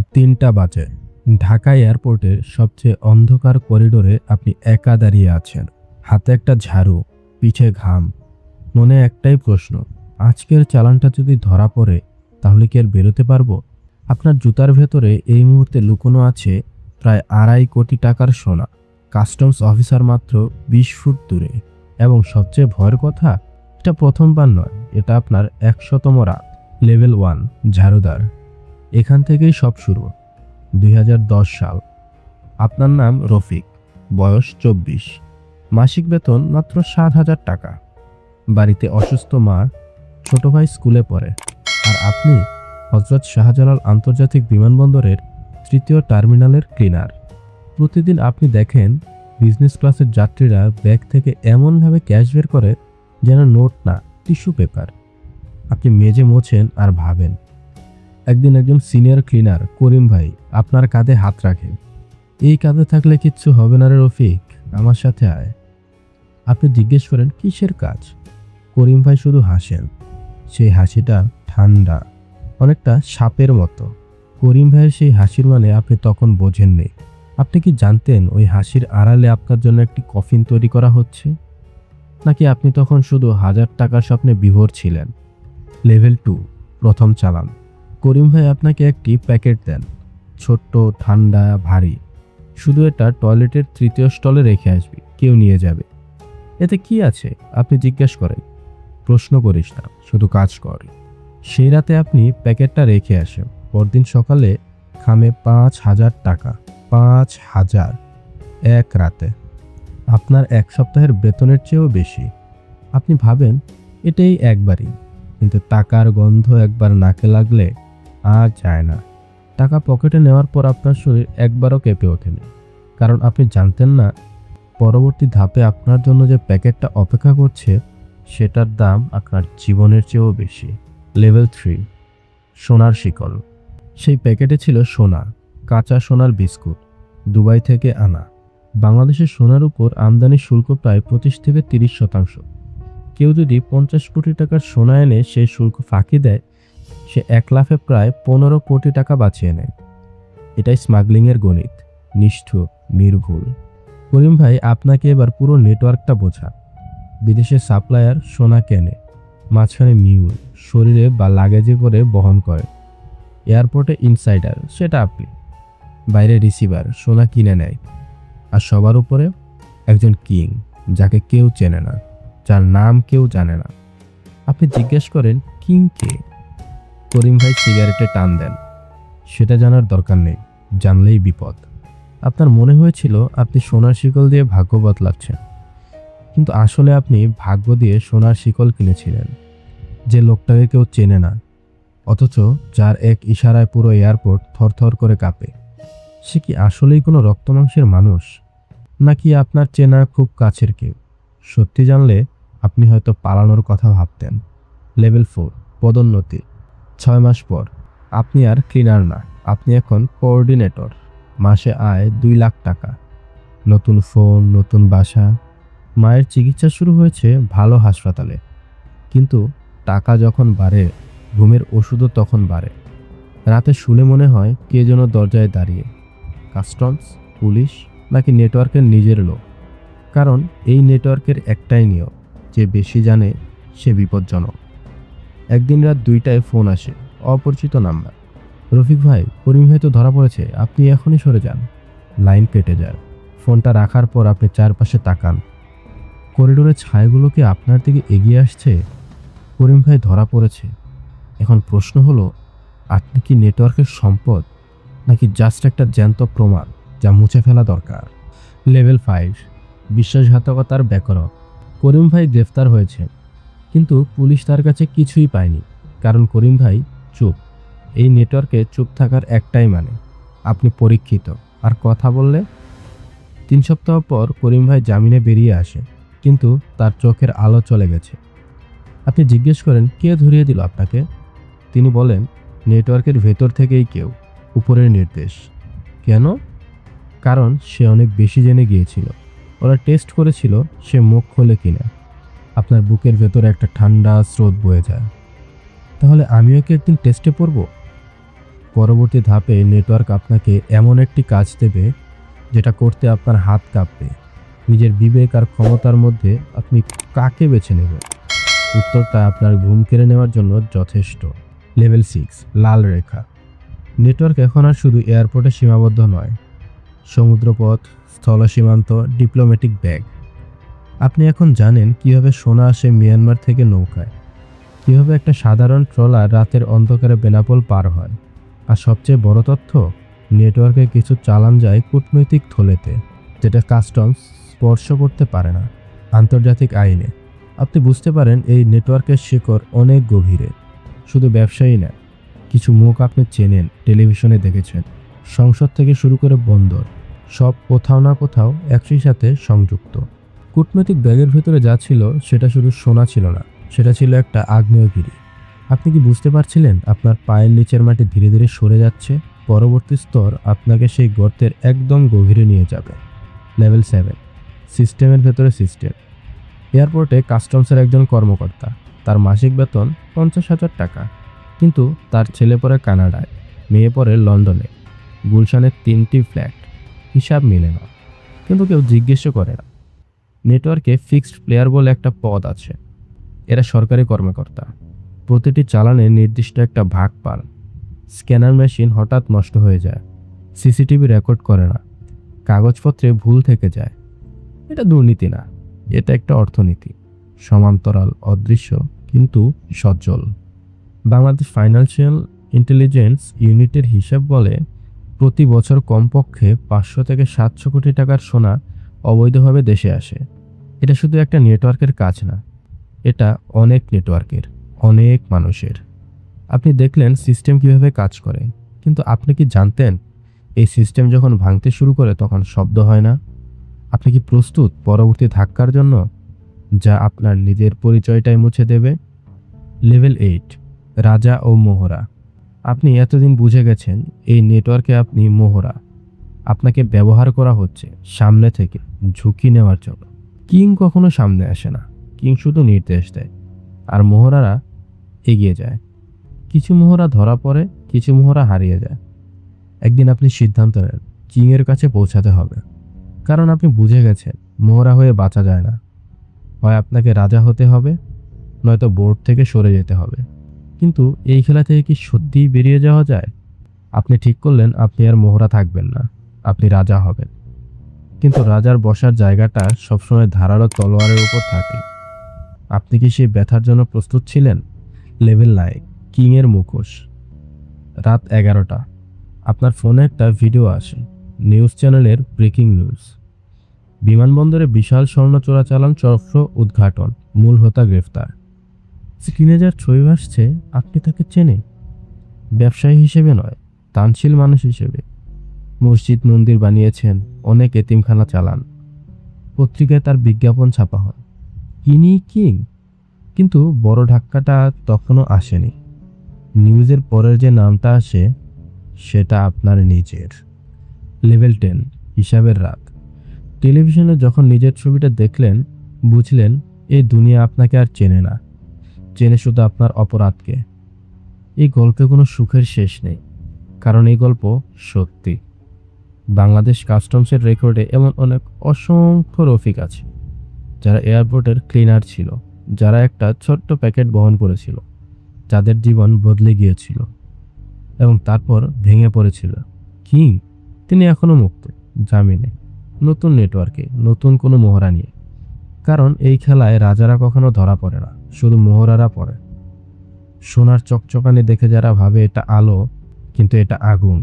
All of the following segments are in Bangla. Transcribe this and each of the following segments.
রাত ৩টা বাজে। ঢাকা এয়ারপোর্টের সবচেয়ে অন্ধকার করিডোরে আপনি একা দাঁড়িয়ে আছেন। হাতে একটা ঝাড়ু, পিঠে ঘাম। মনে একটাই প্রশ্ন, আজকের চালানটা যদি ধরা পড়ে তাহলে কি আর বেরোতে পারবো? আপনার জুতার ভেতরে এই মুহূর্তে লুকোনো আছে প্রায় ২.৫ কোটি টাকার সোনা। কাস্টমস অফিসার মাত্র ২০ ফুট দূরে। এবং সবচেয়ে ভয়ের কথা, এটা প্রথমবার নয়, এটা আপনার ১০০তম রাত। লেভেল 1 ঝাড়ুদার। এখান থেকেই সব শুরু। ২০১০ সাল। আপনার নাম রফিক, বয়স ২৪, মাসিক বেতন মাত্র ৭,০০০ টাকা। বাড়িতে অসুস্থ মা, ছোট ভাই স্কুলে পড়ে, আর আপনি হজরত শাহজালাল আন্তর্জাতিক বিমানবন্দরের ৩য় টার্মিনালের ক্লিনার। প্রতিদিন আপনি দেখেন বিজনেস ক্লাসের যাত্রীরা ব্যাগ থেকে এমনভাবে ক্যাশ বের করে যেন নোট না, টিস্যু পেপার। আপনি মেজে মোছেন আর ভাবেন। একদিন একজন সিনিয়র ক্লিনার করিম ভাই আপনার কাঁধে হাত রাখে। এই কাঁধে থাকলে কিচ্ছু হবে না রে রফিক, আমার সাথে আয়। আপনি জিজ্ঞেস করেন কিসের কাজ? করিম ভাই শুধু হাসেন। সেই হাসিটা ঠান্ডা, অনেকটা সাপের মতো। করিম ভাইয়ের সেই হাসির মানে আপনি তখন বোঝেননি। আপনি কি জানতেন ওই হাসির আড়ালে আপনার জন্য একটি কফিন তৈরি করা হচ্ছে? নাকি আপনি তখন শুধু ১,০০০ টাকার স্বপ্নে বিভোর ছিলেন? লেভেল 2 প্রথম চালান। করিম ভাই আপনাকে একটি প্যাকেট দেন, ছোট্ট, ঠান্ডা, ভারী। শুধু এটা টয়লেটের ৩য় স্টলে রেখে আসবি, কেউ নিয়ে যাবে। এতে কি আছে আপনি জিজ্ঞেস করেন। প্রশ্ন করিস না, শুধু কাজ কর। সেই রাতে আপনি প্যাকেটটা রেখে আসেন। পরদিন সকালে খামে ৫,০০০ টাকা। ৫,০০০ এক রাতে। আপনার ১ সপ্তাহের বেতনের চেয়েও বেশি। আপনি ভাবেন এটাই একবারই, কিন্তু টাকার গন্ধ একবার নাকে লাগলে আর যায় না। টাকা পকেটে নেওয়ার পর আপনার শরীর একবারও কেঁপে ওঠেনি, কারণ আপনি জানতেন না পরবর্তী ধাপে আপনার জন্য যে প্যাকেটটা অপেক্ষা করছে সেটার দাম আপনার জীবনের চেয়েও বেশি। লেভেল 3 সোনার শিকল। সেই প্যাকেটে ছিল সোনা, কাঁচা সোনার বিস্কুট, দুবাই থেকে আনা। বাংলাদেশের সোনার উপর আমদানি শুল্ক প্রায় ২৫ থেকে ৩০%। কেউ যদি ৫০ কোটি টাকার সোনা এনে সেই শুল্ক ফাঁকি দেয়, সে ১ লাফে প্রায় ১৫ কোটি টাকা বাঁচিয়ে নেয়। এটাই স্মাগলিংয়ের গণিত, নিষ্ঠুর, নির্ভুল। করিম ভাই আপনাকে এবার পুরো নেটওয়ার্কটা বোঝা। বিদেশের সাপ্লায়ার সোনা কেনে, মাঝখানে মিউল শরীরে বা লাগেজে করে বহন করে। এয়ারপোর্টে ইনসাইডার, সেটা আপনি। বাইরে রিসিভার, সোনা কিনে নেয়। আর সবার উপরে একজন কিং, যাকে কেউ চেনে না, যার নাম কেউ জানে না। আপনি জিজ্ঞেস করেন কিং কে? করিম ভাই সিগারেটে টান দেন। সেটা জানার দরকার নেই, জানলেই বিপদ। আপনার মনে হয়েছিল আপনি সোনার শিকল দিয়ে ভাগ্য বদলাচ্ছেন, কিন্তু আসলে আপনি ভাগ্য দিয়ে সোনার শিকল কিনেছিলেন। যে লোকটাকে কেউ চেনে না, অথচ যার এক ইশারায় পুরো এয়ারপোর্ট থরথর করে কাঁপে। সে কি আসলেই কোনো রক্তমাংসের মানুষ, নাকি আপনার চেনা খুব কাছের কেউ? সত্যি জানলে আপনি হয়তো পালানোর কথা ভাবতেন। লেভেল 4 পদোন্নতি। ৬ মাস পর আপনি আর ক্লিনার না, আপনি এখন কোঅর্ডিনেটর। মাসে আয় ২ লাখ টাকা। নতুন ফোন, নতুন বাসা। মায়ের চিকিৎসা শুরু হয়েছে ভালো হাসপাতালে। কিন্তু টাকা যখন বাড়ে, ঘুমের ওষুধও তখন বাড়ে। রাতে শুলে মনে হয় কে যেন দরজায় দাঁড়িয়ে। কাস্টমস, পুলিশ, নাকি নেটওয়ার্কের নিজের লোক? কারণ এই নেটওয়ার্কের একটাই নিয়ম, যে বেশি জানে সে বিপজ্জনক। একদিন রাত ২টায় ফোন আসে, অপরিচিত নাম্বার। রফিক ভাই, করিম ভাই তো ধরা পড়েছে, আপনি এখনই সরে যান। লাইন কেটে যায়। ফোনটা রাখার পর আপনি চারপাশে তাকান। করিডোরের ছায়াগুলো কি আপনার দিকে এগিয়ে আসছে? করিম ভাই ধরা পড়েছে। এখন প্রশ্ন হলো, আপনি কি নেটওয়ার্কের সম্পদ, নাকি জাস্ট একটা জ্যান্ত প্রমাণ যা মুছে ফেলা দরকার? লেভেল 5 বিশ্বাসঘাতকতার ব্যাকরণ। করিম ভাই গ্রেফতার হয়েছে, কিন্তু পুলিশ তার কাছে কিছুই পায়নি, কারণ করিম ভাই চুপ। এই নেটওয়ার্কে চুপ থাকার একটাই মানে, আপনি পরীক্ষিত। আর কথা বললে ৩ সপ্তাহ পর করিম ভাই জামিনে বেরিয়ে আসে, কিন্তু তার চোখের আলো চলে গেছে। আপনি জিজ্ঞেস করেন কে ধরিয়ে দিল আপনাকে? তিনি বলেন নেটওয়ার্কের ভেতর থেকেই কেউ, উপরের নির্দেশ। কেন? কারণ সে অনেক বেশি জেনে গিয়েছিল। ওরা টেস্ট করেছিল সে মুখ খোলে কিনা। আপনার বুকের ভেতরে একটা ঠান্ডা স্রোত বয়ে যায়। তাহলে আমিও কি একদিন টেস্টে পড়ব? পরবর্তী ধাপে নেটওয়ার্ক আপনাকে এমন একটি কাজ দেবে যেটা করতে আপনার হাত কাঁপবে। নিজের বিবেক আর ক্ষমতার মধ্যে আপনি কাকে বেছে নেবেন? উত্তরটা আপনার ঘুম কেড়ে নেওয়ার জন্য যথেষ্ট। লেভেল 6, লাল রেখা। নেটওয়ার্ক এখন আর শুধু এয়ারপোর্টে সীমাবদ্ধ নয়। সমুদ্রপথ, স্থল সীমান্ত, ডিপ্লোম্যাটিক ব্যাগ। আপনি এখন জানেন কিভাবে সোনা আসে মিয়ানমার থেকে নৌকায়, কিভাবে একটা সাধারণ ট্রলার রাতের অন্ধকারে বেনাপোল পার হয়। আর সবচেয়ে বড় তথ্য, নেটওয়ার্কে কিছু চালান যায় কূটনৈতিক থলেতে, যেটা কাস্টমস স্পর্শ করতে পারে না। আন্তর্জাতিক আইনে আপনি বুঝতে পারেন এই নেটওয়ার্কের শিকড় অনেক গভীরে। শুধু ব্যবসায়ী না, কিছু মুখ আপনি চেনেন, টেলিভিশনে দেখেছেন। সংসদ থেকে শুরু করে বন্দর, সব কোথাও না কোথাও একই সাথে সংযুক্ত। কূটনৈতিক ব্যাগের ভিতরে যা ছিল সেটা শুধু সোনা ছিল না, সেটা ছিল একটা আগ্নেয়গিরি। আপনি কি বুঝতে পারছিলেন আপনার পায়ের নিচের মাটি ধীরে ধীরে সরে যাচ্ছে? পরবর্তী স্তর আপনাকে সেই গর্তের একদম গভীরে নিয়ে যাবে। লেভেল 7, সিস্টেমের ভেতরে সিস্টেম। এয়ারপোর্টে কাস্টমসের একজন কর্মকর্তা, তার মাসিক বেতন 50,000 টাকা, কিন্তু তার ছেলে পড়ে কানাডায়, মেয়ে পড়ে লন্ডনে, গুলশানের 3টি ফ্ল্যাট। হিসাব মিলে না, কিন্তু কেউ জিজ্ঞেসও করে না। নেটওয়ার্কে ফিক্সড প্লেয়ার বলে একটা পদ আছে। এরা সরকারি কর্মকর্তা, প্রতিটি চালানে নির্দিষ্ট একটা ভাগ পান। স্ক্যানার মেশিন হঠাৎ নষ্ট হয়ে যায়, সিসিটিভি রেকর্ড করে না, কাগজপত্রে ভুল থেকে যায়। এটা দুর্নীতি না, এটা একটা অর্থনীতি, সমান্তরাল, অদৃশ্য কিন্তু সচল। বাংলাদেশ ফাইন্যান্সিয়াল ইন্টেলিজেন্স ইউনিটের হিসাব বলে প্রতি বছর কমপক্ষে 500 থেকে 700 কোটি টাকার সোনা অবৈধভাবে দেশে আসে। এটা শুধু একটা নেটওয়ার্কের কাজ না, এটা অনেক নেটওয়ার্কের, অনেক মানুষের। আপনি দেখলেন সিস্টেম কিভাবে কাজ করে, কিন্তু আপনি কি জানতেন এই সিস্টেম যখন ভাঙতে শুরু করে তখন শব্দ হয় না? আপনি কি প্রস্তুত পরবর্তী ধাক্কার জন্য, যা আপনার নিজের পরিচয়টাই মুছে দেবে? লেভেল 8, রাজা ও মোহরা। আপনি এতদিন বুঝে গেছেন এই নেটওয়ার্কে আপনি মোহরা। আপনাকে ব্যবহার করা হচ্ছে সামনে থেকে ঝুঁকি নেওয়ার জন্য। কিং কখনো সামনে আসে না, কিং শুধু নির্দেশ দেয়, আর মোহরারা এগিয়ে যায়। কিছু মোহরা ধরা পড়ে, কিছু মোহরা হারিয়ে যায়। একদিন আপনি সিদ্ধান্ত নেন কিংয়ের কাছে পৌঁছাতে হবে, কারণ আপনি বুঝে গেছেন মোহরা হয়ে বাঁচা যায় না। হয় আপনাকে রাজা হতে হবে, নয়তো বোর্ড থেকে সরে যেতে হবে। কিন্তু এই খেলা থেকে কি সত্যিই বেরিয়ে যাওয়া যায়? আপনি ঠিক করলেন আপনি আর মোহরা থাকবেন না, আপনি রাজা হবেন। কিন্তু রাজার বসার জায়গাটা সবসময় ধারালো তলোয়ারের উপর থাকে। আপনি কি সেই ব্যথার জন্য প্রস্তুত ছিলেন? লেভেল 9, কিংয়ের মুখোশ। রাত 11টা, আপনার ফোনে একটা ভিডিও আসে, নিউজ চ্যানেলের ব্রেকিং নিউজ। বিমানবন্দরে বিশাল স্বর্ণ চোরাচালান চক্র উদ্ঘাটন, মূল হোতা গ্রেফতার। স্ক্রিনে যার ছবি ভাসছে, আপনি তাকে চেনেন, ব্যবসায়ী হিসেবে নয়, দানশীল মানুষ হিসেবে। মসজিদ মন্দির বানিয়েছেন, অনেক এতিমখানা চালান, পত্রিকায় তার বিজ্ঞাপন ছাপা হয়, ইনি কিং। কিন্তু বড় ধাক্কাটা তখনও আসেনি। নিউজের পরের যে নামটা আসে সেটা আপনার নিজের। লেভেল 10, হিসাবের রাত। টেলিভিশনে যখন নিজের ছবিটা দেখলেন, বুঝলেন এই দুনিয়া আপনাকে আর চেনে না, চেনে শুধু আপনার অপরাধকে। এই গল্পে কোনো সুখের শেষ নেই, কারণ এই গল্প সত্যি। বাংলাদেশ কাস্টমসের রেকর্ডে এমন অনেক অসংখ্য রফিক আছে, যারা এয়ারপোর্টের ক্লিনার ছিল, যারা একটা ছোট্ট প্যাকেট বহন করেছিল, যাদের জীবন বদলে গিয়েছিল এবং তারপর ভেঙে পড়েছিল। কিং, তিনি এখনো মুক্ত, জামিনে, নতুন নেটওয়ার্কে, নতুন কোনো মোহরা নিয়ে। কারণ এই খেলায় রাজারা কখনো ধরা পড়ে না, শুধু মোহরারা পড়ে। সোনার চকচকানি দেখে যারা ভাবে এটা আলো, কিন্তু এটা আগুন,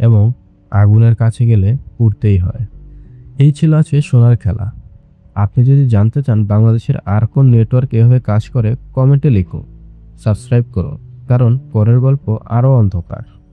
এবং আগুনের কাছে গেলে পুড়তেই হয়। এই ছিল আছে সোনার খেলা। আপনি যদি জানতে চান বাংলাদেশের আর কোন নেটওয়ার্ক এভাবে কাজ করে, কমেন্টে লিখুন, সাবস্ক্রাইব করুন, কারণ পরের গল্প আরও অন্ধকার।